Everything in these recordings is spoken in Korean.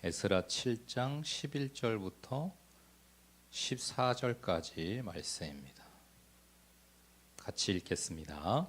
에스라 7장 11절부터 14절까지 말씀입니다. 같이 읽겠습니다.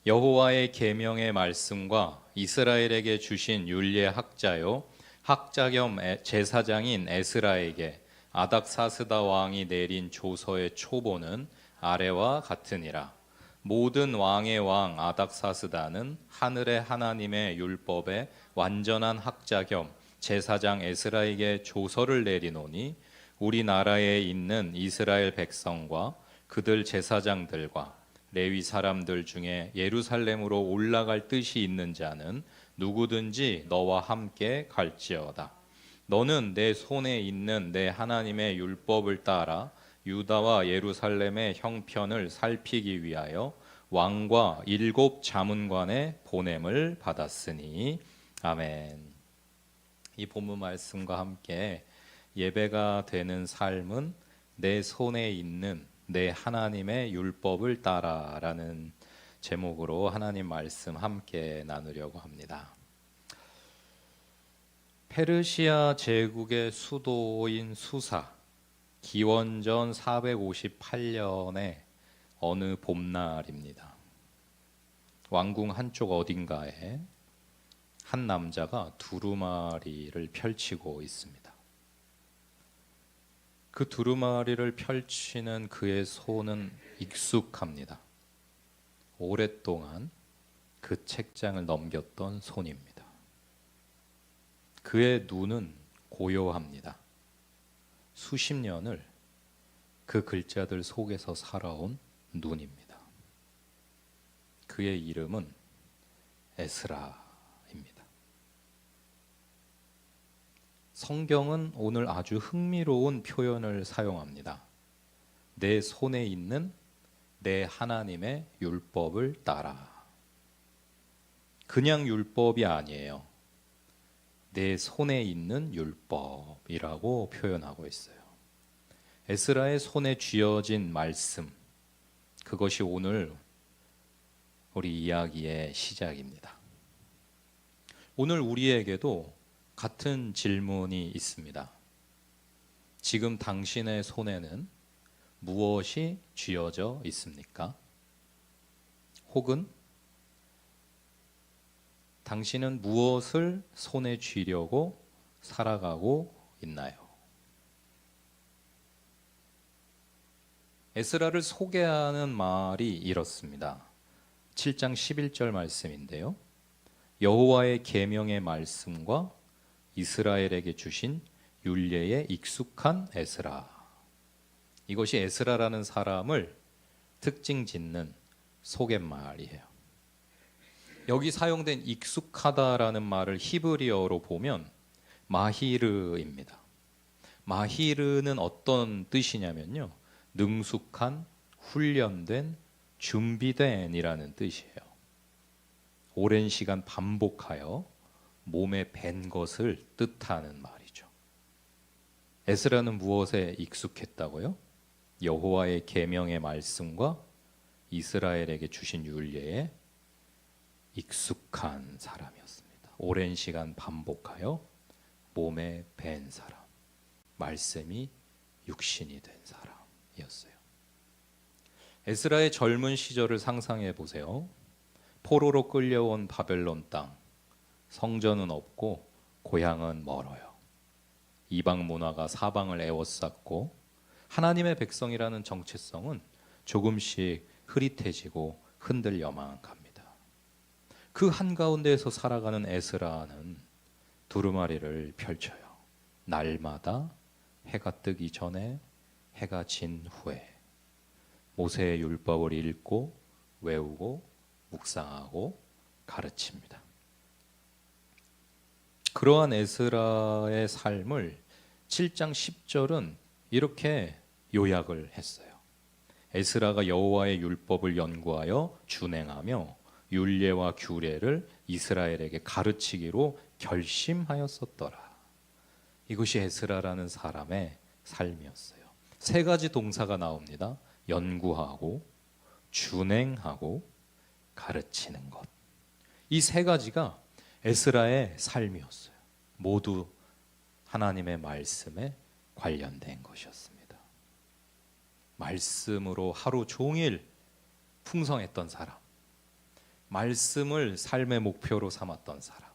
여호와의 계명의 말씀과 이스라엘에게 주신 율례 학자요 학자 겸 제사장인 에스라에게 아닥사스다 왕이 내린 조서의 초보는 아래와 같으니라. 모든 왕의 왕 아닥사스다는 하늘의 하나님의 율법의 완전한 학자 겸 제사장 에스라에게 조서를 내리노니 우리나라에 있는 이스라엘 백성과 그들 제사장들과 레위 사람들 중에 예루살렘으로 올라갈 뜻이 있는 자는 누구든지 너와 함께 갈지어다. 너는 내 손에 있는 내 하나님의 율법을 따라 유다와 예루살렘의 형편을 살피기 위하여 왕과 7 자문관의 보냄을 받았으니. 아멘. 이 본문 말씀과 함께 예배가 되는 삶은 내 손에 있는 내 하나님의 율법을 따라라는 제목으로 하나님 말씀 함께 나누려고 합니다. 페르시아 제국의 수도인 수사, 기원전 458년의 어느 봄날입니다. 왕궁 한쪽 어딘가에 한 남자가 두루마리를 펼치고 있습니다. 그 두루마리를 펼치는 그의 손은 익숙합니다. 오랫동안 그 책장을 넘겼던 손입니다. 그의 눈은 고요합니다. 수십 년을 그 글자들 속에서 살아온 눈입니다. 그의 이름은 에스라입니다. 성경은 오늘 아주 흥미로운 표현을 사용합니다. 내 손에 있는 내 하나님의 율법을 따라. 그냥 율법이 아니에요. 내 손에 있는 율법이라고 표현하고 있어요. 에스라의 손에 쥐어진 말씀, 그것이 오늘 우리 이야기의 시작입니다. 오늘 우리에게도 같은 질문이 있습니다. 지금 당신의 손에는 무엇이 쥐어져 있습니까? 혹은 당신은 무엇을 손에 쥐려고 살아가고 있나요? 에스라를 소개하는 말이 이렇습니다. 7장 11절 말씀인데요. 여호와의 계명의 말씀과 이스라엘에게 주신 율례에 익숙한 에스라. 이것이 에스라라는 사람을 특징 짓는 소개말이에요. 여기 사용된 익숙하다라는 말을 히브리어로 보면 마히르입니다. 마히르는 어떤 뜻이냐면요, 능숙한, 훈련된, 준비된이라는 뜻이에요. 오랜 시간 반복하여 몸에 밴 것을 뜻하는 말이죠. 에스라는 무엇에 익숙했다고요? 여호와의 계명의 말씀과 이스라엘에게 주신 율례에 익숙한 사람이었습니다. 오랜 시간 반복하여 몸에 밴 사람, 말씀이 육신이 된 사람이었어요. 에스라의 젊은 시절을 상상해 보세요. 포로로 끌려온 바벨론 땅, 성전은 없고 고향은 멀어요. 이방 문화가 사방을 에워쌌고 하나님의 백성이라는 정체성은 조금씩 흐릿해지고 흔들려만 갑니다. 그 한가운데에서 살아가는 에스라는 두루마리를 펼쳐요. 날마다 해가 뜨기 전에, 해가 진 후에 모세의 율법을 읽고 외우고 묵상하고 가르칩니다. 그러한 에스라의 삶을 7장 10절은 이렇게 요약을 했어요. 에스라가 여호와의 율법을 연구하여 준행하며 율례와 규례를 이스라엘에게 가르치기로 결심하였었더라. 이것이 에스라라는 사람의 삶이었어요. 3가지 동사가 나옵니다. 연구하고, 준행하고, 가르치는 것. 이 3가지가 에스라의 삶이었어요. 모두 하나님의 말씀에 관련된 것이었습니다. 말씀으로 하루 종일 풍성했던 사람, 말씀을 삶의 목표로 삼았던 사람,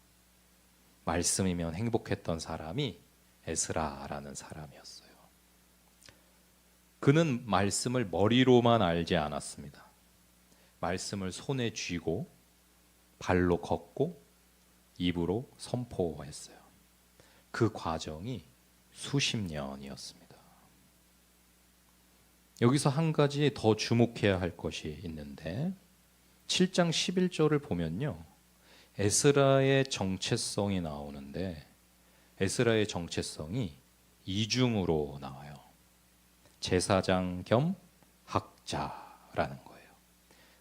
말씀이면 행복했던 사람이 에스라라는 사람이었어요. 그는 말씀을 머리로만 알지 않았습니다. 말씀을 손에 쥐고 발로 걷고 입으로 선포했어요. 그 과정이 수십 년이었습니다. 여기서 한 가지 더 주목해야 할 것이 있는데 7장 11절을 보면요, 에스라의 정체성이 나오는데 에스라의 정체성이 이중으로 나와요. 제사장 겸 학자라는 거예요.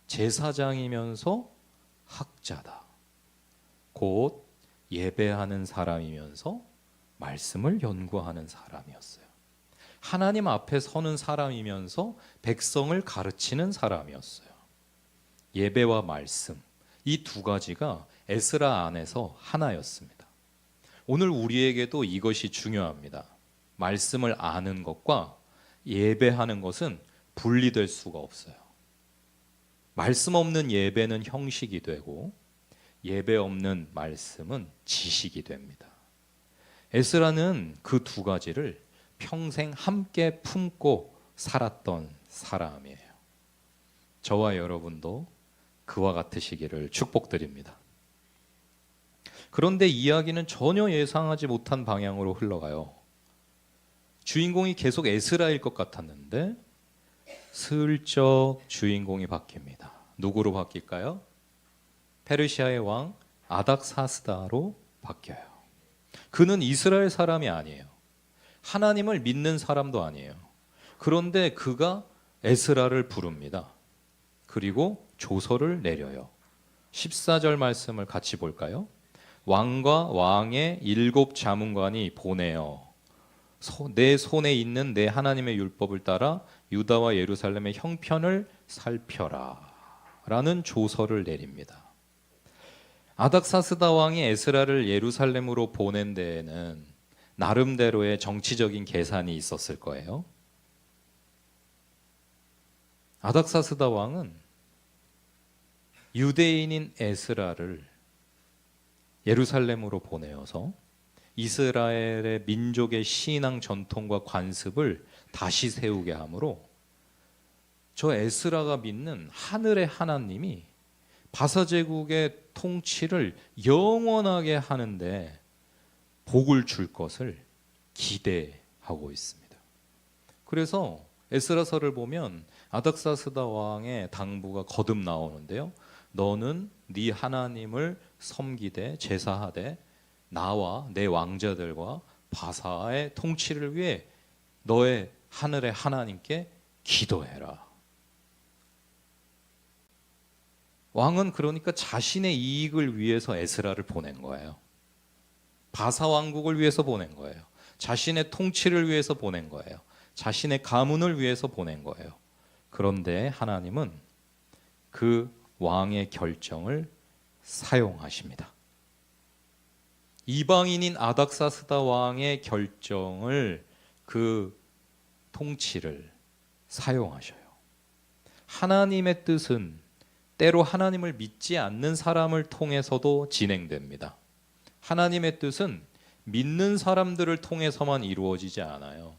제사장이면서 학자다. 곧 예배하는 사람이면서 말씀을 연구하는 사람이었어요. 하나님 앞에 서는 사람이면서 백성을 가르치는 사람이었어요. 예배와 말씀, 이 두 가지가 에스라 안에서 하나였습니다. 오늘 우리에게도 이것이 중요합니다. 말씀을 아는 것과 예배하는 것은 분리될 수가 없어요. 말씀 없는 예배는 형식이 되고 예배 없는 말씀은 지식이 됩니다. 에스라는 그 두 가지를 평생 함께 품고 살았던 사람이에요. 저와 여러분도 그와 같으시기를 축복드립니다. 그런데 이야기는 전혀 예상하지 못한 방향으로 흘러가요. 주인공이 계속 에스라일 것 같았는데 슬쩍 주인공이 바뀝니다. 누구로 바뀔까요? 페르시아의 왕 아닥사스다로 바뀌어요. 그는 이스라엘 사람이 아니에요. 하나님을 믿는 사람도 아니에요. 그런데 그가 에스라를 부릅니다. 그리고 조서를 내려요. 14절 말씀을 같이 볼까요? 왕과 왕의 7 자문관이 보내어 내 손에 있는 내 하나님의 율법을 따라 유다와 예루살렘의 형편을 살펴라 라는 조서를 내립니다. 아닥사스다 왕이 에스라를 예루살렘으로 보낸 데에는 나름대로의 정치적인 계산이 있었을 거예요. 아닥사스다 왕은 유대인인 에스라를 예루살렘으로 보내어서 이스라엘의 민족의 신앙 전통과 관습을 다시 세우게 하므로 저 에스라가 믿는 하늘의 하나님이 바사제국의 통치를 영원하게 하는데 복을 줄 것을 기대하고 있습니다. 그래서 에스라서를 보면 아닥사스다 왕의 당부가 거듭 나오는데요. 너는 네 하나님을 섬기되 제사하되 나와 내 왕자들과 바사의 통치를 위해 너의 하늘의 하나님께 기도해라. 왕은 그러니까 자신의 이익을 위해서 에스라를 보낸 거예요. 바사 왕국을 위해서 보낸 거예요. 자신의 통치를 위해서 보낸 거예요. 자신의 가문을 위해서 보낸 거예요. 그런데 하나님은 그 왕의 결정을 사용하십니다. 이방인인 아닥사스다 왕의 결정을, 그 통치를 사용하셔요. 하나님의 뜻은 때로 하나님을 믿지 않는 사람을 통해서도 진행됩니다. 하나님의 뜻은 믿는 사람들을 통해서만 이루어지지 않아요.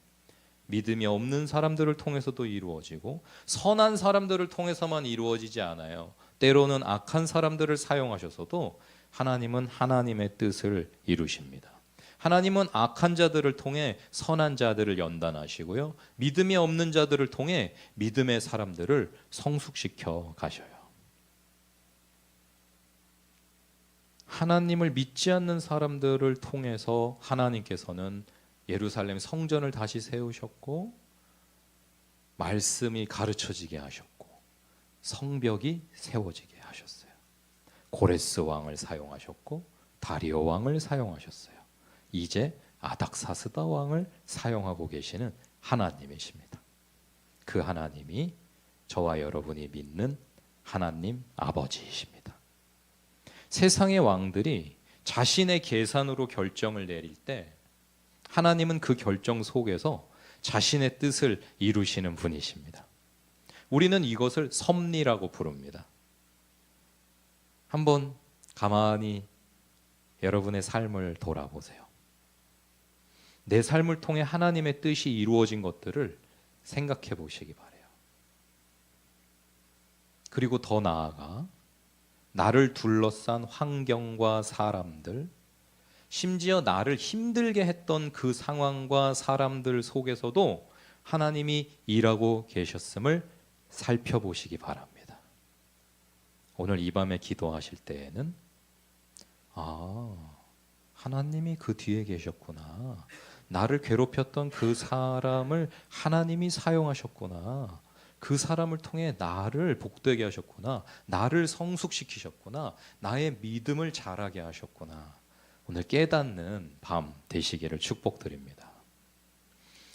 믿음이 없는 사람들을 통해서도 이루어지고 선한 사람들을 통해서만 이루어지지 않아요. 때로는 악한 사람들을 사용하셔서도 하나님은 하나님의 뜻을 이루십니다. 하나님은 악한 자들을 통해 선한 자들을 연단하시고요. 믿음이 없는 자들을 통해 믿음의 사람들을 성숙시켜 가셔요. 하나님을 믿지 않는 사람들을 통해서 하나님께서는 예루살렘 성전을 다시 세우셨고 말씀이 가르쳐지게 하셨고 성벽이 세워지게 하셨어요. 고레스 왕을 사용하셨고 다리오 왕을 사용하셨어요. 이제 아닥사스다 왕을 사용하고 계시는 하나님이십니다. 그 하나님이 저와 여러분이 믿는 하나님 아버지이십니다. 세상의 왕들이 자신의 계산으로 결정을 내릴 때 하나님은 그 결정 속에서 자신의 뜻을 이루시는 분이십니다. 우리는 이것을 섭리라고 부릅니다. 한번 가만히 여러분의 삶을 돌아보세요. 내 삶을 통해 하나님의 뜻이 이루어진 것들을 생각해 보시기 바라요. 그리고 더 나아가 나를 둘러싼 환경과 사람들, 심지어 나를 힘들게 했던 그 상황과 사람들 속에서도 하나님이 일하고 계셨음을 살펴보시기 바랍니다. 오늘 이 밤에 기도하실 때에는 하나님이 그 뒤에 계셨구나. 나를 괴롭혔던 그 사람을 하나님이 사용하셨구나. 그 사람을 통해 나를 복되게 하셨구나. 나를 성숙시키셨구나. 나의 믿음을 자라게 하셨구나. 오늘 깨닫는 밤 되시기를 축복드립니다.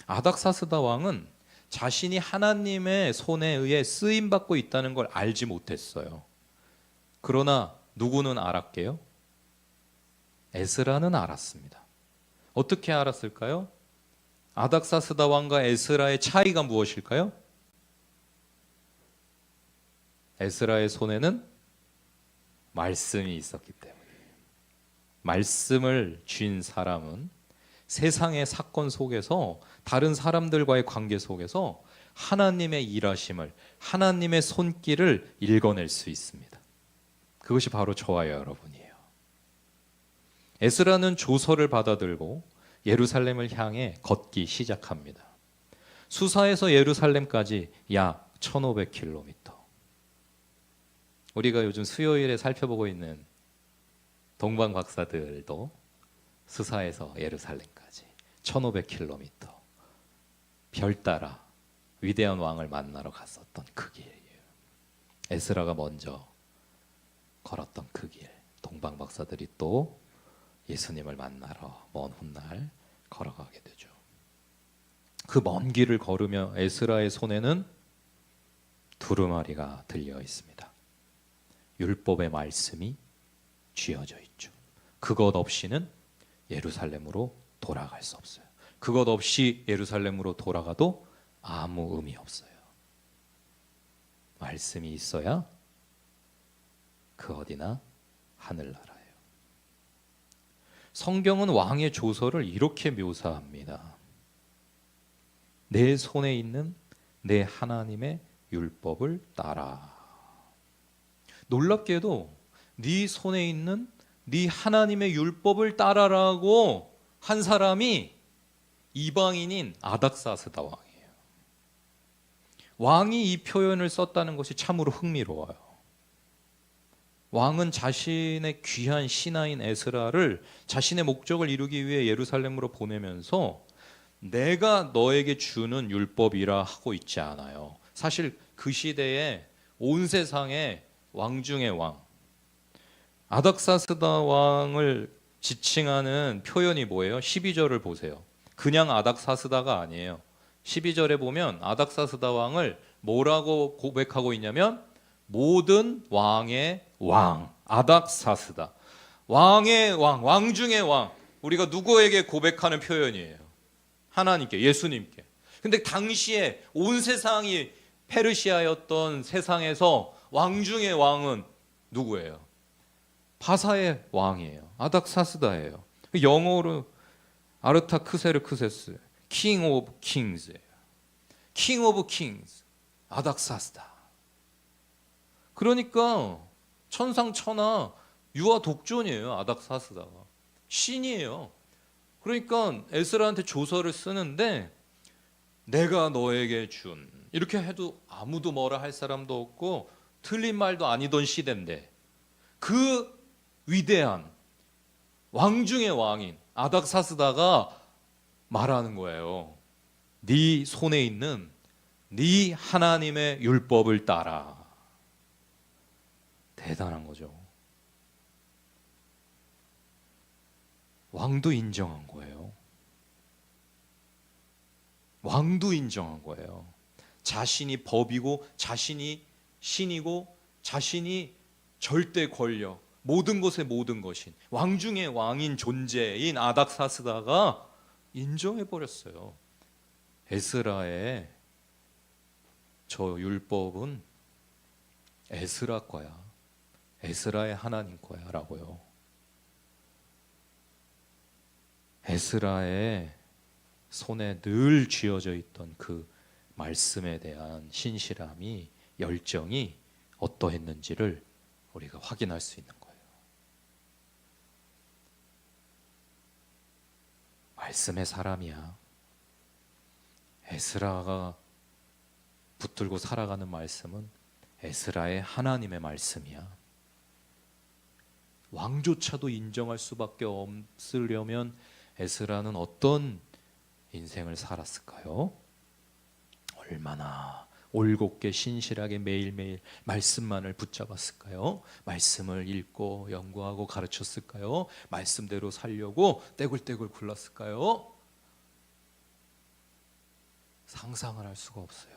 아닥사스다 왕은 자신이 하나님의 손에 의해 쓰임받고 있다는 걸 알지 못했어요. 그러나 누구는 알았게요? 에스라는 알았습니다. 어떻게 알았을까요? 아닥사스다 왕과 에스라의 차이가 무엇일까요? 에스라의 손에는 말씀이 있었기 때문에. 말씀을 쥔 사람은 세상의 사건 속에서 다른 사람들과의 관계 속에서 하나님의 일하심을, 하나님의 손길을 읽어낼 수 있습니다. 그것이 바로 저와 여러분이에요. 에스라는 조서를 받아들고 예루살렘을 향해 걷기 시작합니다. 수사에서 예루살렘까지 약 1500km. 우리가 요즘 수요일에 살펴보고 있는 동방 박사들도 수사에서 예루살렘까지 1500km 별 따라 위대한 왕을 만나러 갔었던 그 길이에요. 에스라가 먼저 걸었던 그 길, 동방 박사들이 또 예수님을 만나러 먼 훗날 걸어가게 되죠. 그 먼 길을 걸으며 에스라의 손에는 두루마리가 들려 있습니다. 율법의 말씀이 쥐어져 있죠. 그것 없이는 예루살렘으로 돌아갈 수 없어요. 그것 없이 예루살렘으로 돌아가도 아무 의미 없어요. 말씀이 있어야 그 어디나 하늘나라예요. 성경은 왕의 조서를 이렇게 묘사합니다. 내 손에 있는 내 하나님의 율법을 따라. 놀랍게도 네 손에 있는 네 하나님의 율법을 따라라고 한 사람이 이방인인 아닥사스다 왕이에요. 왕이 이 표현을 썼다는 것이 참으로 흥미로워요. 왕은 자신의 귀한 신하인 에스라를 자신의 목적을 이루기 위해 예루살렘으로 보내면서 내가 너에게 주는 율법이라 하고 있지 않아요. 사실 그 시대에 온 세상의 왕 중의 왕, 아닥사스다 왕을 지칭하는 표현이 뭐예요? 12절을 보세요. 그냥 아닥사스다가 아니에요. 12절에 보면 아닥사스다 왕을 뭐라고 고백하고 있냐면 모든 왕의 왕, 아닥사스다. 왕의 왕, 왕 중의 왕. 우리가 누구에게 고백하는 표현이에요? 하나님께, 예수님께. 근데 당시에 온 세상이 페르시아였던 세상에서 왕 중의 왕은 누구예요? 바사의 왕이에요. 아닥사스다예요. 영어로 아르타크세르크세스, King of Kings예요. King of Kings, 아닥사스다. 그러니까 천상천하 유아 독존이에요. 아닥사스다가 신이에요. 그러니까 에스라한테 조서를 쓰는데 내가 너에게 준, 이렇게 해도 아무도 뭐라 할 사람도 없고 틀린 말도 아니던 시대인데 그 위대한 왕 중의 왕인 아닥사스다가 말하는 거예요. 네 손에 있는 네 하나님의 율법을 따라. 대단한 거죠. 왕도 인정한 거예요. 왕도 인정한 거예요. 자신이 법이고 자신이 신이고 자신이 절대 권력, 모든 것의 모든 것인 왕 중의 왕인 존재인 아닥사스다가 인정해 버렸어요. 에스라의 저 율법은 에스라 거야. 에스라의 하나님 거야라고요. 에스라의 손에 늘 쥐어져 있던 그 말씀에 대한 신실함이, 열정이 어떠했는지를 우리가 확인할 수 있는 거예요. 말씀의 사람이야. 에스라가 붙들고 살아가는 말씀은 에스라의 하나님의 말씀이야. 왕조차도 인정할 수밖에 없으려면 에스라는 어떤 인생을 살았을까요? 얼마나 올곧게 신실하게 매일매일 말씀만을 붙잡았을까요? 말씀을 읽고 연구하고 가르쳤을까요? 말씀대로 살려고 떼굴떼굴 굴렀을까요? 상상을 할 수가 없어요.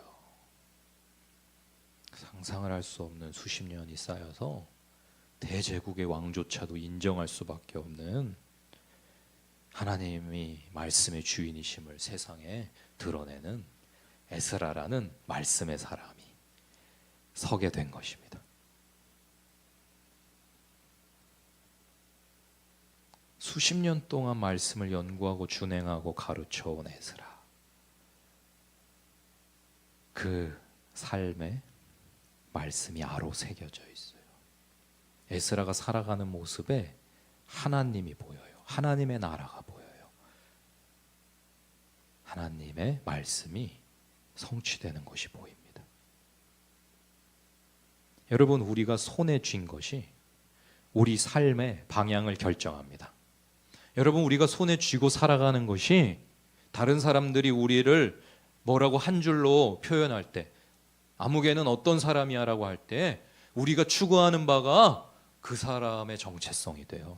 상상을 할 수 없는 수십 년이 쌓여서 대제국의 왕조차도 인정할 수밖에 없는 하나님이 말씀의 주인이심을 세상에 드러내는 에스라라는 말씀의 사람이 서게 된 것입니다. 수십 년 동안 말씀을 연구하고 준행하고 가르쳐온 에스라, 그 삶에 말씀이 아로 새겨져 있어요. 에스라가 살아가는 모습에 하나님이 보여요. 하나님의 나라가 보여요. 하나님의 말씀이 성취되는 것이 보입니다. 여러분, 우리가 손에 쥔 것이 우리 삶의 방향을 결정합니다. 여러분, 우리가 손에 쥐고 살아가는 것이 다른 사람들이 우리를 뭐라고 한 줄로 표현할 때, 아무개는 어떤 사람이야 라고 할 때 우리가 추구하는 바가 그 사람의 정체성이 돼요.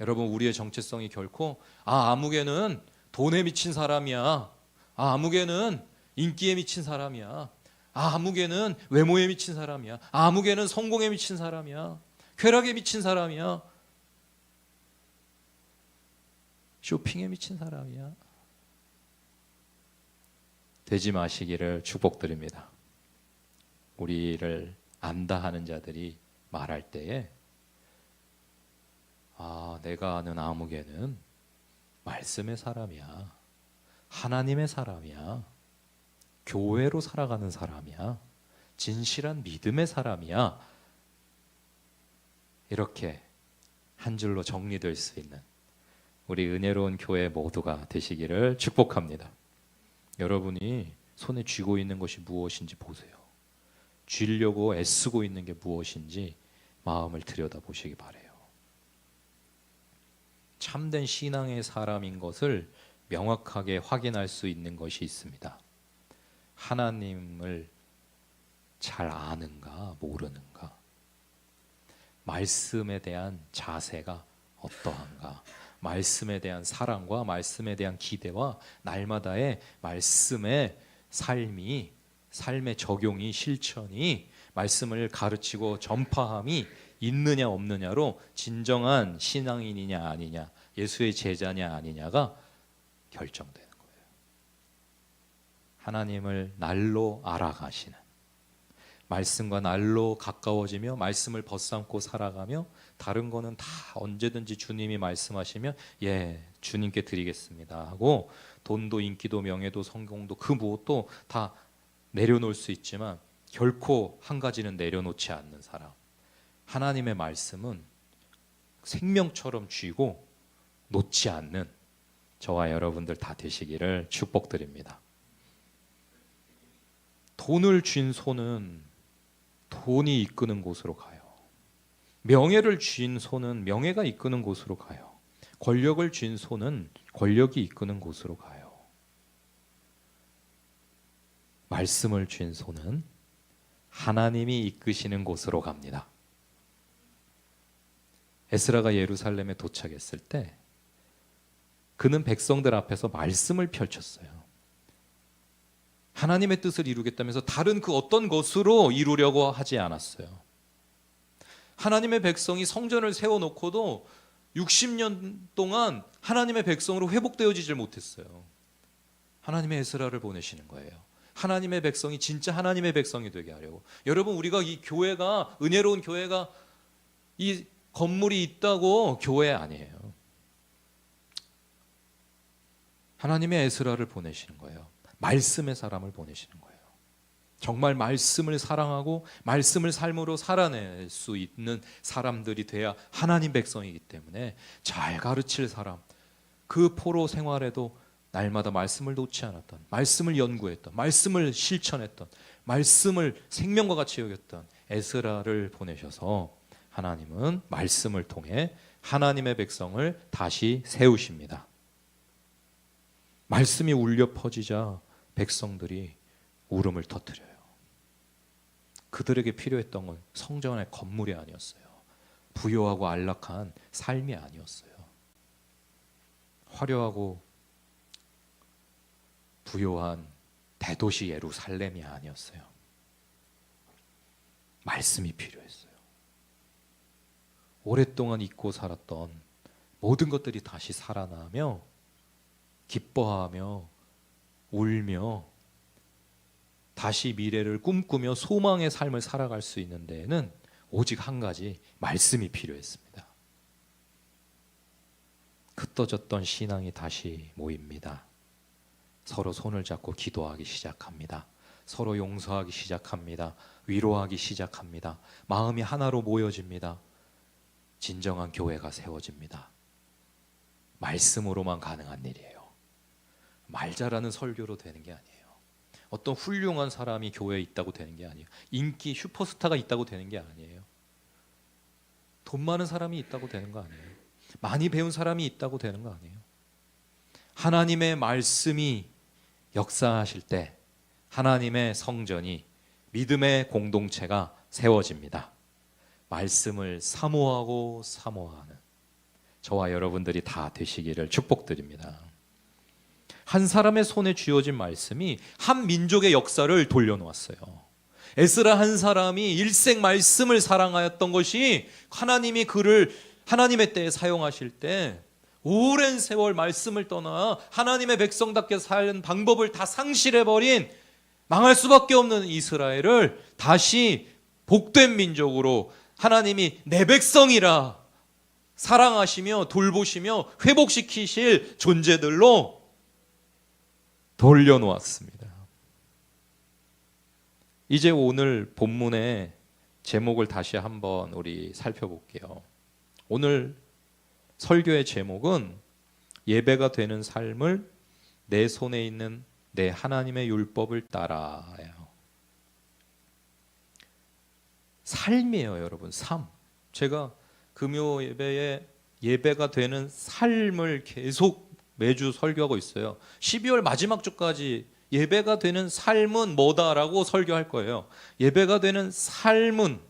여러분, 우리의 정체성이 결코 아무개는 돈에 미친 사람이야, 아무개는 인기에 미친 사람이야, 아무개는 외모에 미친 사람이야, 아무개는 성공에 미친 사람이야, 쾌락에 미친 사람이야, 쇼핑에 미친 사람이야, 되지 마시기를 축복드립니다. 우리를 안다 하는 자들이 말할 때에 내가 아는 아무개는 말씀의 사람이야, 하나님의 사람이야, 교회로 살아가는 사람이야, 진실한 믿음의 사람이야, 이렇게 한 줄로 정리될 수 있는 우리 은혜로운 교회 모두가 되시기를 축복합니다. 여러분이 손에 쥐고 있는 것이 무엇인지 보세요. 쥐려고 애쓰고 있는 게 무엇인지 마음을 들여다보시기 바라요. 참된 신앙의 사람인 것을 명확하게 확인할 수 있는 것이 있습니다. 하나님을 잘 아는가 모르는가, 말씀에 대한 자세가 어떠한가, 말씀에 대한 사랑과 말씀에 대한 기대와 날마다의 말씀의 삶이, 삶의 적용이, 실천이, 말씀을 가르치고 전파함이 있느냐 없느냐로 진정한 신앙인이냐 아니냐, 예수의 제자냐 아니냐가 결정되는 거예요. 하나님을 날로 알아가시는, 말씀과 날로 가까워지며 말씀을 벗삼고 살아가며, 다른 거는 다 언제든지 주님이 말씀하시면 주님께 드리겠습니다 하고, 돈도 인기도 명예도 성공도 그 무엇도 다 내려놓을 수 있지만 결코 한 가지는 내려놓지 않는 사람, 하나님의 말씀은 생명처럼 쥐고 놓지 않는 저와 여러분들 다 되시기를 축복드립니다. 돈을 쥔 손은 돈이 이끄는 곳으로 가요. 명예를 쥔 손은 명예가 이끄는 곳으로 가요. 권력을 쥔 손은 권력이 이끄는 곳으로 가요. 말씀을 쥔 손은 하나님이 이끄시는 곳으로 갑니다. 에스라가 예루살렘에 도착했을 때 그는 백성들 앞에서 말씀을 펼쳤어요. 하나님의 뜻을 이루겠다면서 다른 그 어떤 것으로 이루려고 하지 않았어요. 하나님의 백성이 성전을 세워놓고도 60년 동안 하나님의 백성으로 회복되어지질 못했어요. 하나님의 에스라를 보내시는 거예요. 하나님의 백성이 진짜 하나님의 백성이 되게 하려고. 여러분, 우리가 이 교회가, 은혜로운 교회가 이 건물이 있다고 교회 아니에요. 하나님의 에스라를 보내시는 거예요. 말씀의 사람을 보내시는 거예요. 정말 말씀을 사랑하고 말씀을 삶으로 살아낼 수 있는 사람들이 돼야 하나님 백성이기 때문에 잘 가르칠 사람, 그 포로 생활에도 날마다 말씀을 놓지 않았던, 말씀을 연구했던, 말씀을 실천했던, 말씀을 생명과 같이 여겼던 에스라를 보내셔서 하나님은 말씀을 통해 하나님의 백성을 다시 세우십니다. 말씀이 울려 퍼지자 백성들이 울음을 터뜨려요. 그들에게 필요했던 건 성전의 건물이 아니었어요. 부요하고 안락한 삶이 아니었어요. 화려하고 부요한 대도시 예루살렘이 아니었어요. 말씀이 필요했어요. 오랫동안 잊고 살았던 모든 것들이 다시 살아나며 기뻐하며 울며 다시 미래를 꿈꾸며 소망의 삶을 살아갈 수 있는 데에는 오직 한 가지, 말씀이 필요했습니다. 흩어졌던 신앙이 다시 모입니다. 서로 손을 잡고 기도하기 시작합니다. 서로 용서하기 시작합니다. 위로하기 시작합니다. 마음이 하나로 모여집니다. 진정한 교회가 세워집니다. 말씀으로만 가능한 일이에요. 말 잘하는 설교로 되는 게 아니에요. 어떤 훌륭한 사람이 교회에 있다고 되는 게 아니에요. 인기 슈퍼스타가 있다고 되는 게 아니에요. 돈 많은 사람이 있다고 되는 거 아니에요. 많이 배운 사람이 있다고 되는 거 아니에요. 하나님의 말씀이 역사하실 때 하나님의 성전이, 믿음의 공동체가 세워집니다. 말씀을 사모하고 사모하는 저와 여러분들이 다 되시기를 축복드립니다. 한 사람의 손에 쥐어진 말씀이 한 민족의 역사를 돌려놓았어요. 에스라 한 사람이 일생 말씀을 사랑하였던 것이 하나님이 그를 하나님의 때에 사용하실 때 오랜 세월 말씀을 떠나 하나님의 백성답게 사는 방법을 다 상실해버린 망할 수밖에 없는 이스라엘을 다시 복된 민족으로 하나님이 내 백성이라 사랑하시며 돌보시며 회복시키실 존재들로 돌려놓았습니다. 이제 오늘 본문의 제목을 다시 한번 우리 살펴볼게요. 오늘 설교의 제목은 예배가 되는 삶을 내 손에 있는 내 하나님의 율법을 따라요. 삶이에요, 여러분. 삶. 제가 금요 예배에 예배가 되는 삶을 계속 매주 설교하고 있어요. 12월 마지막 주까지 예배가 되는 삶은 뭐다라고 설교할 거예요. 예배가 되는 삶은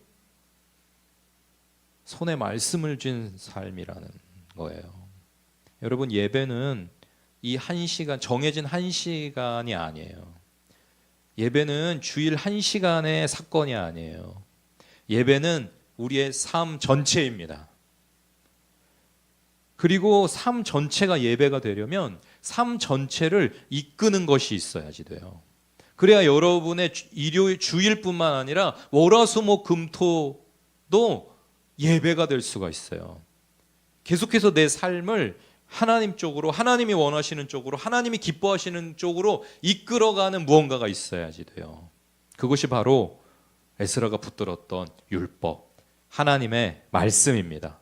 손에 말씀을 쥔 삶이라는 거예요. 여러분, 예배는 이 한 시간, 정해진 한 시간이 아니에요. 예배는 주일 한 시간의 사건이 아니에요. 예배는 우리의 삶 전체입니다. 그리고 삶 전체가 예배가 되려면 삶 전체를 이끄는 것이 있어야지 돼요. 그래야 여러분의 일요일, 주일뿐만 아니라 월화수목금토도 예배가 될 수가 있어요. 계속해서 내 삶을 하나님 쪽으로, 하나님이 원하시는 쪽으로, 하나님이 기뻐하시는 쪽으로 이끌어가는 무언가가 있어야지 돼요. 그것이 바로 에스라가 붙들었던 율법, 하나님의 말씀입니다.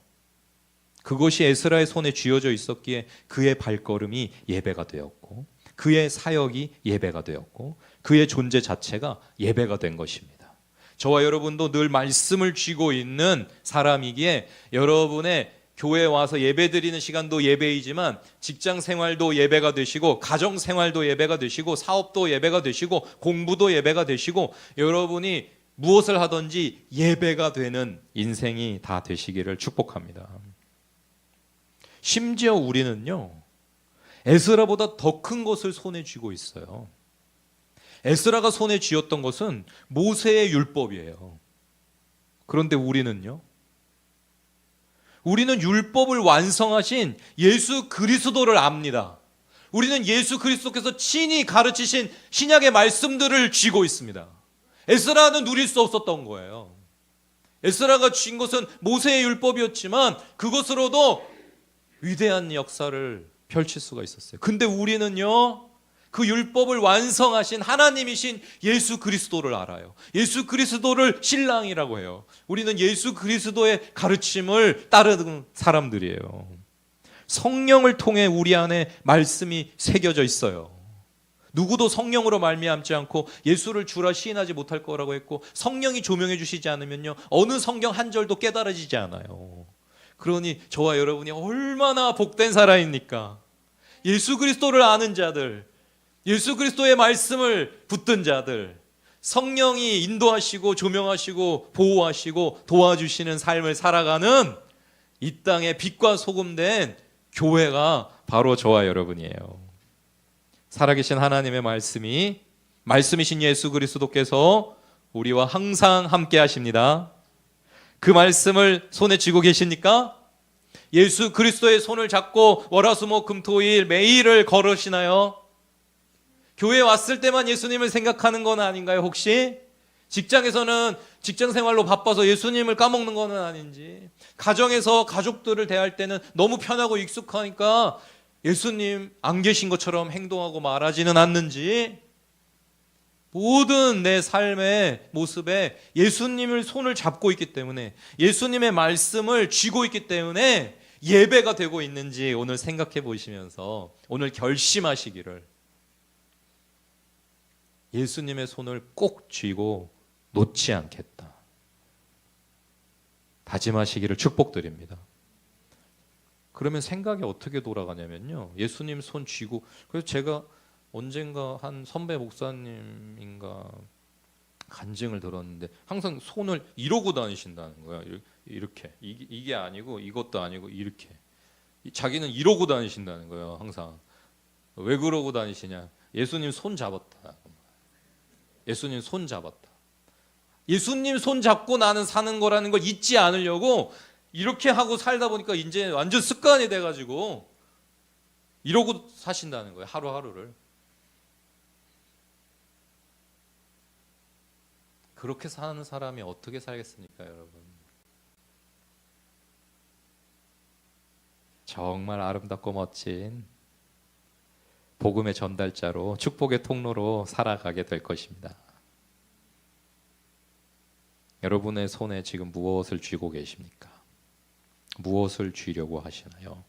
그것이 에스라의 손에 쥐어져 있었기에 그의 발걸음이 예배가 되었고, 그의 사역이 예배가 되었고, 그의 존재 자체가 예배가 된 것입니다. 저와 여러분도 늘 말씀을 쥐고 있는 사람이기에 여러분의 교회에 와서 예배 드리는 시간도 예배이지만 직장 생활도 예배가 되시고, 가정 생활도 예배가 되시고, 사업도 예배가 되시고, 공부도 예배가 되시고, 여러분이 무엇을 하든지 예배가 되는 인생이 다 되시기를 축복합니다. 심지어 우리는요, 에스라보다 더 큰 것을 손에 쥐고 있어요. 에스라가 손에 쥐었던 것은 모세의 율법이에요. 그런데 우리는요, 우리는 율법을 완성하신 예수 그리스도를 압니다. 우리는 예수 그리스도께서 친히 가르치신 신약의 말씀들을 쥐고 있습니다. 에스라는 누릴 수 없었던 거예요. 에스라가 쥔 것은 모세의 율법이었지만 그것으로도 위대한 역사를 펼칠 수가 있었어요. 근데 우리는요, 그 율법을 완성하신 하나님이신 예수 그리스도를 알아요. 예수 그리스도를 신랑이라고 해요. 우리는 예수 그리스도의 가르침을 따르는 사람들이에요. 성령을 통해 우리 안에 말씀이 새겨져 있어요. 누구도 성령으로 말미암지 않고 예수를 주라 시인하지 못할 거라고 했고, 성령이 조명해 주시지 않으면요, 어느 성경 한 절도 깨달아지지 않아요. 그러니 저와 여러분이 얼마나 복된 사람입니까? 예수 그리스도를 아는 자들, 예수 그리스도의 말씀을 붙든 자들, 성령이 인도하시고 조명하시고 보호하시고 도와주시는 삶을 살아가는 이 땅의 빛과 소금 된 교회가 바로 저와 여러분이에요. 살아계신 하나님의 말씀이신 예수 그리스도께서 우리와 항상 함께 하십니다. 그 말씀을 손에 쥐고 계십니까? 예수 그리스도의 손을 잡고 월화수목금토일 매일을 걸으시나요? 교회에 왔을 때만 예수님을 생각하는 건 아닌가요? 혹시? 직장에서는 직장 생활로 바빠서 예수님을 까먹는 건 아닌지, 가정에서 가족들을 대할 때는 너무 편하고 익숙하니까 예수님 안 계신 것처럼 행동하고 말하지는 않는지, 모든 내 삶의 모습에 예수님을 손을 잡고 있기 때문에, 예수님의 말씀을 쥐고 있기 때문에 예배가 되고 있는지 오늘 생각해 보시면서 오늘 결심하시기를, 예수님의 손을 꼭 쥐고 놓지 않겠다 다짐하시기를 축복드립니다. 그러면 생각이 어떻게 돌아가냐면요, 예수님 손 쥐고, 그래서 제가 언젠가 한 선배 목사님인가 간증을 들었는데 항상 손을 이러고 다니신다는 거야. 이렇게, 이게 아니고 이것도 아니고 이렇게, 자기는 이러고 다니신다는 거예요. 항상. 왜 그러고 다니시냐? 예수님 손 잡았다. 예수님 손 잡았다. 예수님 손 잡고 나는 사는 거라는 걸 잊지 않으려고 이렇게 하고 살다 보니까 이제 완전 습관이 돼가지고 이러고 사신다는 거예요. 하루하루를. 그렇게 사는 사람이 어떻게 살겠습니까, 여러분? 정말 아름답고 멋진 복음의 전달자로, 축복의 통로로 살아가게 될 것입니다. 여러분의 손에 지금 무엇을 쥐고 계십니까? 무엇을 쥐려고 하시나요?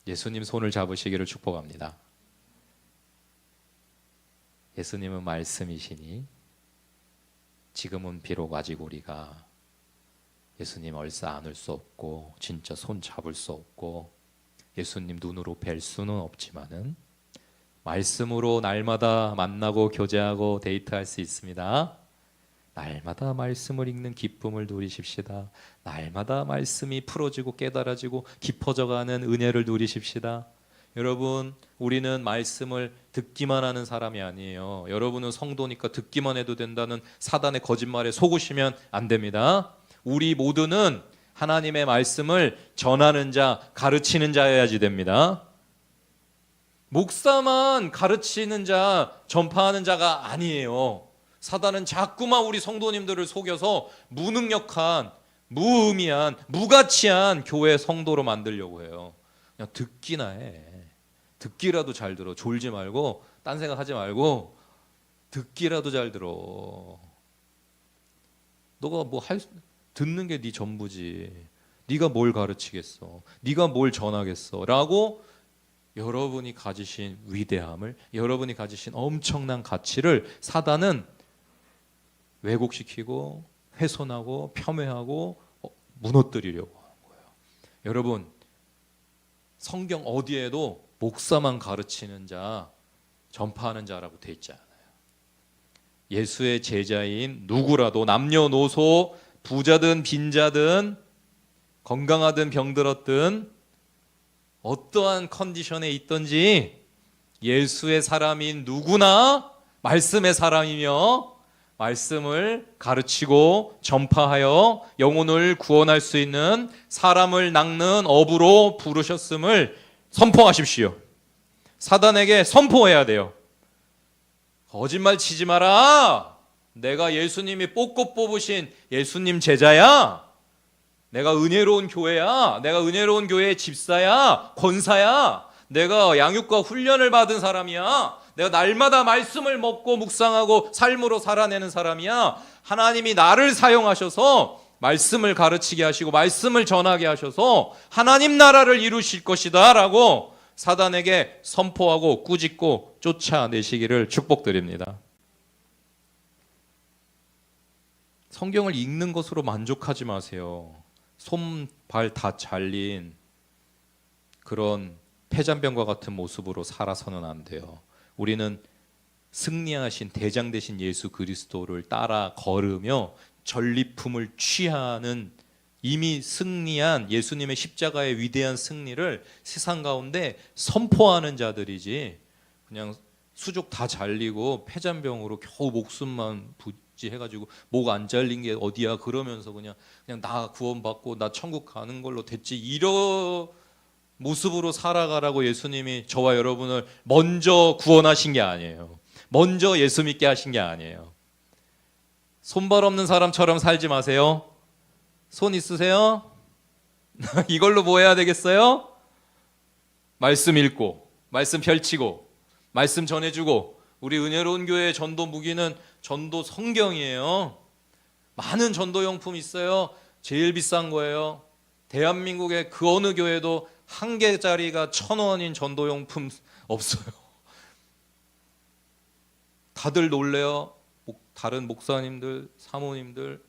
예수님 손을 잡으시기를 축복합니다. 예수님은 말씀이시니 지금은 비록 아직 우리가 예수님 얼싸 안을 수 없고 진짜 손 잡을 수 없고 예수님 눈으로 뵐 수는 없지만은 말씀으로 날마다 만나고 교제하고 데이트할 수 있습니다. 날마다 말씀을 읽는 기쁨을 누리십시다. 날마다 말씀이 풀어지고 깨달아지고 깊어져가는 은혜를 누리십시다. 여러분, 우리는 말씀을 듣기만 하는 사람이 아니에요. 여러분은 성도니까 듣기만 해도 된다는 사단의 거짓말에 속으시면 안 됩니다. 우리 모두는 하나님의 말씀을 전하는 자, 가르치는 자여야지 됩니다. 목사만 가르치는 자, 전파하는 자가 아니에요. 사단은 자꾸만 우리 성도님들을 속여서 무능력한, 무의미한, 무가치한 교회 성도로 만들려고 해요. 그냥 듣기나 해. 듣기라도 잘 들어. 졸지 말고 딴 생각하지 말고 듣기라도 잘 들어. 너가 뭐 듣는 게 네 전부지. 네가 뭘 가르치겠어? 네가 뭘 전하겠어? 라고 여러분이 가지신 위대함을, 여러분이 가지신 엄청난 가치를 사단은 왜곡시키고 훼손하고 폄훼하고 무너뜨리려고 하는 거예요. 여러분, 성경 어디에도 목사만 가르치는 자, 전파하는 자라고 돼 있지 않아요. 예수의 제자인 누구라도 남녀노소, 부자든 빈자든 건강하든 병들었든 어떠한 컨디션에 있든지 예수의 사람인 누구나 말씀의 사람이며 말씀을 가르치고 전파하여 영혼을 구원할 수 있는 사람을 낚는 어부로 부르셨음을 선포하십시오. 사단에게 선포해야 돼요. 거짓말 치지 마라. 내가 예수님이 뽑고 뽑으신 예수님 제자야. 내가 은혜로운 교회야. 내가 은혜로운 교회의 집사야. 권사야. 내가 양육과 훈련을 받은 사람이야. 내가 날마다 말씀을 먹고 묵상하고 삶으로 살아내는 사람이야. 하나님이 나를 사용하셔서 말씀을 가르치게 하시고 말씀을 전하게 하셔서 하나님 나라를 이루실 것이다 라고 사단에게 선포하고 꾸짖고 쫓아내시기를 축복드립니다. 성경을 읽는 것으로 만족하지 마세요. 손, 발 다 잘린 그런 폐잔병과 같은 모습으로 살아서는 안 돼요. 우리는 승리하신 대장 되신 예수 그리스도를 따라 걸으며 전리품을 취하는 이미 승리한 예수님의 십자가의 위대한 승리를 세상 가운데 선포하는 자들이지, 그냥 수족 다 잘리고 폐잔병으로 겨우 목숨만 부지해가지고 목 안 잘린 게 어디야 그러면서 그냥 나 구원받고 나 천국 가는 걸로 됐지, 이런 모습으로 살아가라고 예수님이 저와 여러분을 먼저 구원하신 게 아니에요. 먼저 예수 믿게 하신 게 아니에요. 손발 없는 사람처럼 살지 마세요. 손 있으세요? 이걸로 뭐 해야 되겠어요? 말씀 읽고 말씀 펼치고 말씀 전해주고. 우리 은혜로운 교회의 전도 무기는 전도 성경이에요. 많은 전도용품 있어요. 제일 비싼 거예요. 대한민국의 그 어느 교회도 한 개짜리가 1,000원인 전도용품 없어요. 다들 놀래요. 다른 목사님들, 사모님들,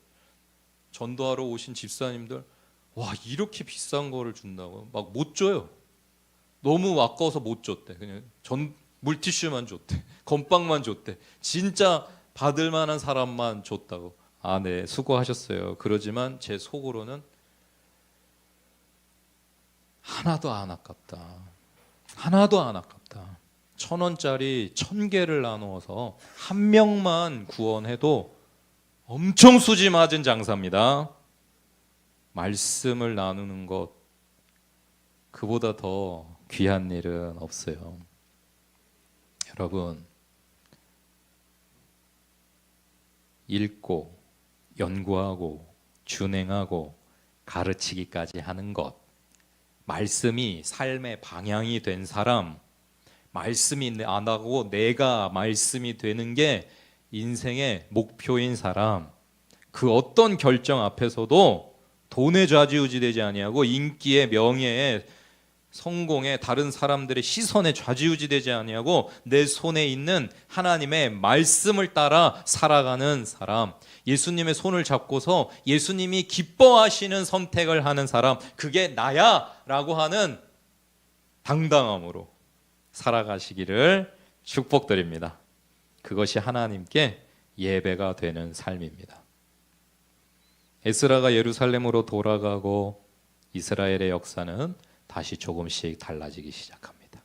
전도하러 오신 집사님들, 와, 이렇게 비싼 거를 준다고? 막 못 줘요. 너무 아까워서 못 줬대. 그냥 물티슈만 줬대. 건빵만 줬대. 진짜 받을 만한 사람만 줬다고. 아, 네, 수고하셨어요. 그러지만 제 속으로는 하나도 안 아깝다. 하나도 안 아깝다. 1,000원짜리 1,000개를 나누어서 한 명만 구원해도 엄청 수지 맞은 장사입니다. 말씀을 나누는 것, 그보다 더 귀한 일은 없어요. 여러분, 읽고 연구하고 준행하고 가르치기까지 하는 것, 말씀이 삶의 방향이 된 사람, 말씀이 안 하고 내가 말씀이 되는 게 인생의 목표인 사람, 그 어떤 결정 앞에서도 돈에 좌지우지되지 아니하고 인기에, 명예에, 성공에, 다른 사람들의 시선에 좌지우지되지 아니하고 내 손에 있는 하나님의 말씀을 따라 살아가는 사람, 예수님의 손을 잡고서 예수님이 기뻐하시는 선택을 하는 사람, 그게 나야 라고 하는 당당함으로 살아가시기를 축복드립니다. 그것이 하나님께 예배가 되는 삶입니다. 에스라가 예루살렘으로 돌아가고 이스라엘의 역사는 다시 조금씩 달라지기 시작합니다.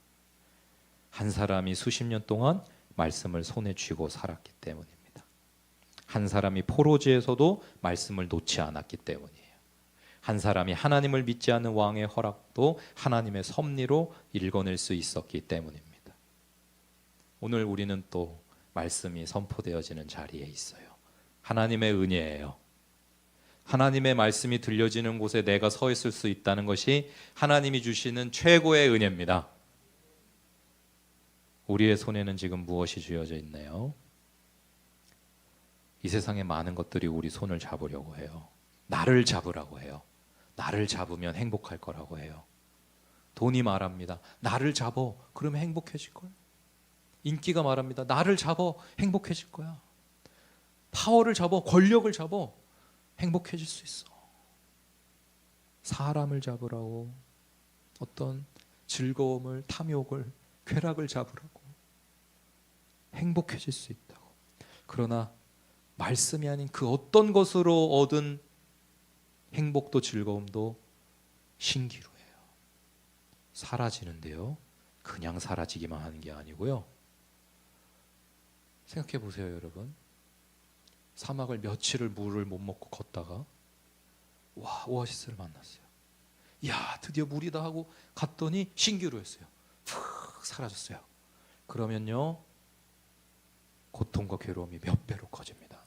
한 사람이 수십 년 동안 말씀을 손에 쥐고 살았기 때문입니다. 한 사람이 포로지에서도 말씀을 놓지 않았기 때문이에요. 한 사람이 하나님을 믿지 않는 왕의 허락도 하나님의 섭리로 읽어낼 수 있었기 때문입니다. 오늘 우리는 또 말씀이 선포되어지는 자리에 있어요. 하나님의 은혜예요. 하나님의 말씀이 들려지는 곳에 내가 서 있을 수 있다는 것이 하나님이 주시는 최고의 은혜입니다. 우리의 손에는 지금 무엇이 쥐어져 있나요? 이 세상의 많은 것들이 우리 손을 잡으려고 해요. 나를 잡으라고 해요. 나를 잡으면 행복할 거라고 해요. 돈이 말합니다. 나를 잡어. 그러면 행복해질 거야. 인기가 말합니다. 나를 잡어. 행복해질 거야. 파워를 잡어. 권력을 잡어. 행복해질 수 있어. 사람을 잡으라고, 어떤 즐거움을, 탐욕을, 쾌락을 잡으라고, 행복해질 수 있다고. 그러나 말씀이 아닌 그 어떤 것으로 얻은 행복도 즐거움도 신기루예요. 사라지는데요. 그냥 사라지기만 하는 게 아니고요. 생각해 보세요, 여러분. 사막을 며칠을 물을 못 먹고 걷다가 와, 오아시스를 만났어요. 이야, 드디어 물이다 하고 갔더니 신기루였어요. 푹 사라졌어요. 그러면요, 고통과 괴로움이 몇 배로 커집니다.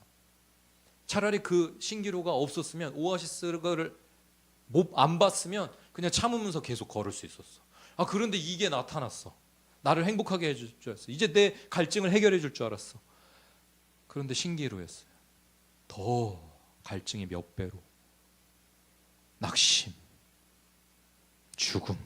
차라리 그 신기루가 없었으면, 오아시스를 안 봤으면 그냥 참으면서 계속 걸을 수 있었어. 그런데 이게 나타났어. 나를 행복하게 해줄 줄 알았어. 이제 내 갈증을 해결해 줄 줄 알았어. 그런데 신기루였어요. 더 갈증이 몇 배로. 낙심, 죽음.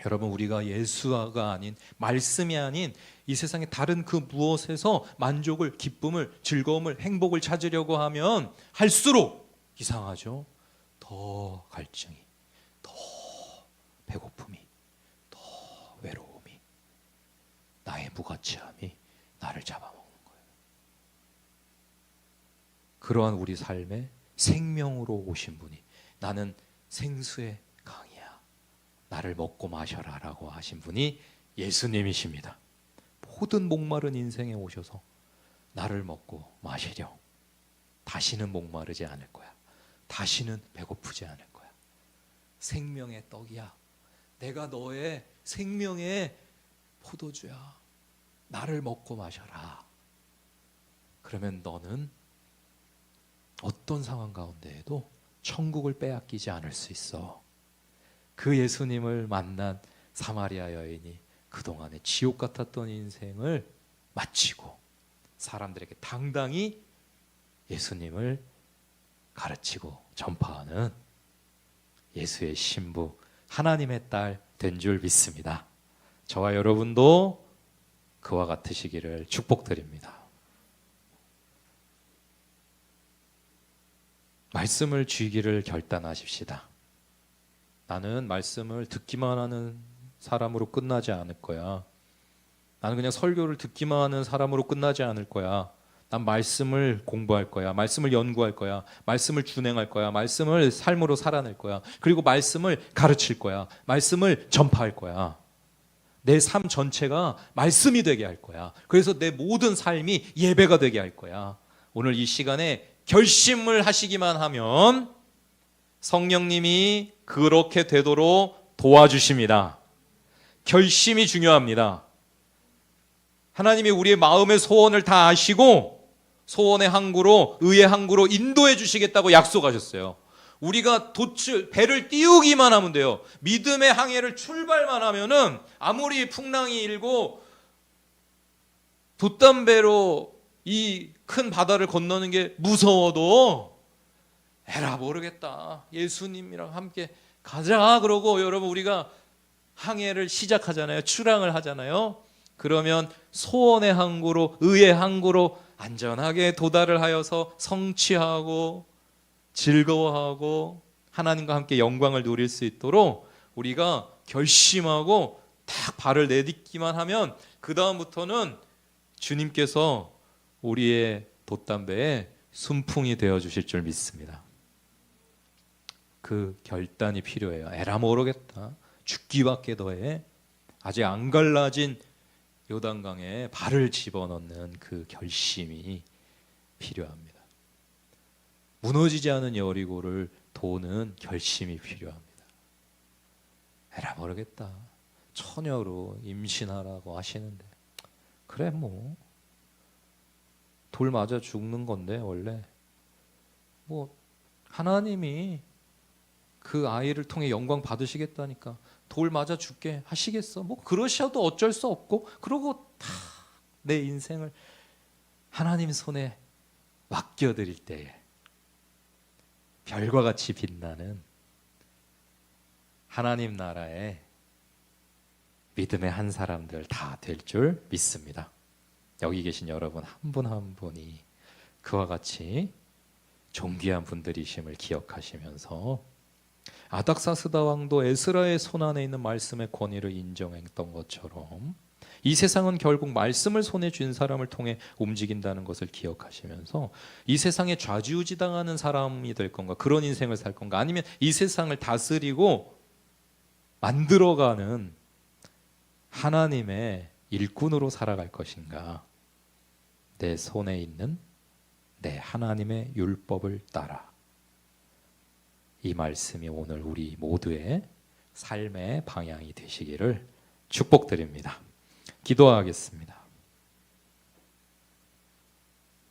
여러분, 우리가 예수가 아닌, 말씀이 아닌 이 세상의 다른 그 무엇에서 만족을, 기쁨을, 즐거움을, 행복을 찾으려고 하면 할수록 이상하죠. 더 갈증이, 더 배고픔이, 더 외로움이, 나의 무가치함이 나를 잡아먹는 거예요. 그러한 우리 삶에 생명으로 오신 분이, 나는 생수의 강이야, 나를 먹고 마셔라 라고 하신 분이 예수님이십니다. 모든 목마른 인생에 오셔서 나를 먹고 마시려. 다시는 목마르지 않을 거야. 다시는 배고프지 않을 거야. 생명의 떡이야. 내가 너의 생명의 포도주야. 나를 먹고 마셔라. 그러면 너는 어떤 상황 가운데에도 천국을 빼앗기지 않을 수 있어. 그 예수님을 만난 사마리아 여인이 그동안의 지옥 같았던 인생을 마치고 사람들에게 당당히 예수님을 가르치고 전파하는 예수의 신부, 하나님의 딸 된 줄 믿습니다. 저와 여러분도 그와 같으시기를 축복드립니다. 말씀을 쥐기를 결단하십시다. 나는 말씀을 듣기만 하는 사람으로 끝나지 않을 거야. 나는 그냥 설교를 듣기만 하는 사람으로 끝나지 않을 거야. 난 말씀을 공부할 거야. 말씀을 연구할 거야. 말씀을 준행할 거야. 말씀을 삶으로 살아낼 거야. 그리고 말씀을 가르칠 거야. 말씀을 전파할 거야. 내 삶 전체가 말씀이 되게 할 거야. 그래서 내 모든 삶이 예배가 되게 할 거야. 오늘 이 시간에 결심을 하시기만 하면 성령님이 그렇게 되도록 도와주십니다. 결심이 중요합니다. 하나님이 우리의 마음의 소원을 다 아시고 소원의 항구로, 의의 항구로 인도해 주시겠다고 약속하셨어요. 우리가 배를 띄우기만 하면 돼요. 믿음의 항해를 출발만 하면은 아무리 풍랑이 일고 돛담배로 이 큰 바다를 건너는 게 무서워도 에라 모르겠다, 예수님이랑 함께 가자 그러고 여러분 우리가 항해를 시작하잖아요. 출항을 하잖아요. 그러면 소원의 항구로, 의의 항구로 안전하게 도달을 하여서 성취하고 즐거워하고 하나님과 함께 영광을 누릴 수 있도록 우리가 결심하고 딱 발을 내딛기만 하면 그 다음부터는 주님께서 우리의 돛담배에 순풍이 되어 주실 줄 믿습니다. 그 결단이 필요해요. 에라 모르겠다, 죽기밖에 더해, 아직 안 갈라진 요단강에 발을 집어넣는 그 결심이 필요합니다. 무너지지 않은 여리고를 도는 결심이 필요합니다. 에라 모르겠다, 처녀로 임신하라고 하시는데 그래 뭐 돌 맞아 죽는 건데 원래 뭐 하나님이 그 아이를 통해 영광 받으시겠다니까 돌 맞아 죽게 하시겠어? 뭐 그러셔도 어쩔 수 없고, 그러고 다 내 인생을 하나님 손에 맡겨드릴 때에 별과 같이 빛나는 하나님 나라의 믿음의 한 사람들 다 될 줄 믿습니다. 여기 계신 여러분 한 분 한 분이 그와 같이 존귀한 분들이심을 기억하시면서 아닥사스다 왕도 에스라의 손안에 있는 말씀의 권위를 인정했던 것처럼 이 세상은 결국 말씀을 손에 쥔 사람을 통해 움직인다는 것을 기억하시면서 이 세상에 좌지우지당하는 사람이 될 건가, 그런 인생을 살 건가, 아니면 이 세상을 다스리고 만들어가는 하나님의 일꾼으로 살아갈 것인가. 내 손에 있는 내 하나님의 율법을 따라. 이 말씀이 오늘 우리 모두의 삶의 방향이 되시기를 축복드립니다. 기도하겠습니다.